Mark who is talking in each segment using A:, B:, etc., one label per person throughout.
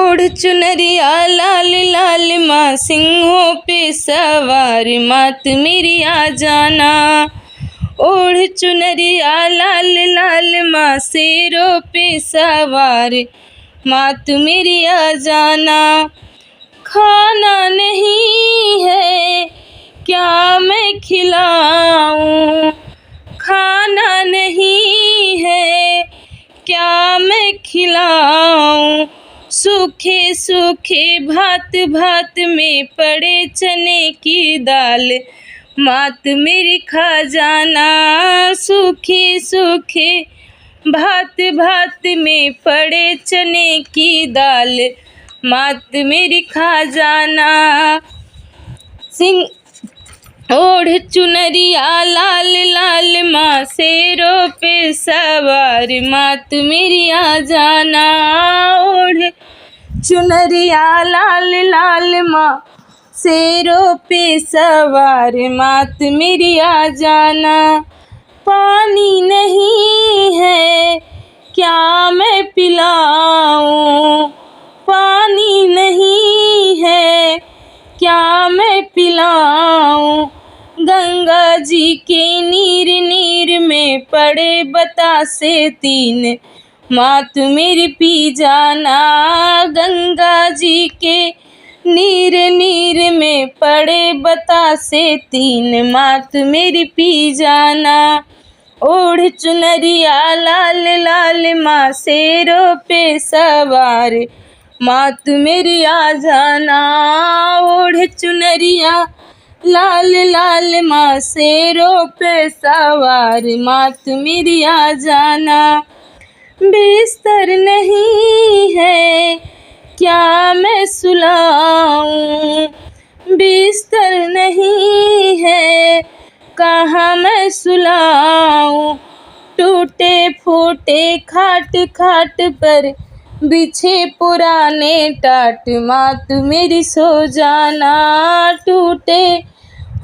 A: ओढ़ चुनरिया लाल लाल माँ सिंहों पे सवार, मात मेरी आ जाना। ओढ़ चुनरिया लाल लाल माँ शेरों पे सवार, मात मेरी आ जाना। खाना नहीं है क्या मैं खिलाऊं, खाना नहीं है क्या मैं खिलाऊं। सूखे सूखे भात भात में पड़े चने की दाल, मात मेरी खा जाना। सूखे सूखे भात भात में पड़े चने की दाल, मात मेरी खा जाना। ओढ़ चुनरिया लाल लाल माँ शेरों पे सवार, मात मेरी आ जाना। ओढ़ चुनरिया लाल लाल माँ शेरों पे सवार, मात मेरी आ जाना। पानी नहीं है क्या मैं पिलाऊं, पानी नहीं है क्या मैं पिलाऊं। गंगा जी के नीर नीर में पड़े बतासे तीन, मात मेरी पी जाना। गंगा जी के नीर नीर में पड़े बतासे तीन, मात मेरी पी जाना। ओढ़ चुनरिया लाल लाल माँ शेरों पे सवार, मात मेरी आ जाना। ओढ़ चुनरिया लाल लाल माँ शेरों पे सवार, मात मेरी आ जाना। बिस्तर नहीं है क्या मैं सुलाऊं, बिस्तर नहीं है कहाँ मैं सुलाऊं। टूटे फूटे खाट खाट पर बिछे पुराने टाट, मात मेरी सो जाना। टूटे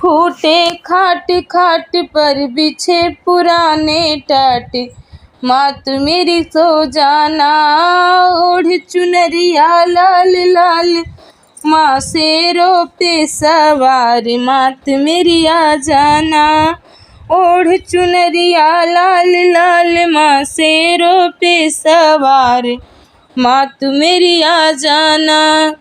A: फूटे खाट खाट पर बिछे पुराने टाट, मात मेरी सो जाना। ओढ़ चुनरिया लाल लाल माँ शेरों पे सवार, मात मेरी आ जाना। ओढ़ चुनरिया लाल लाल माँ शेरों पे सवार, मात मेरी आ जाना।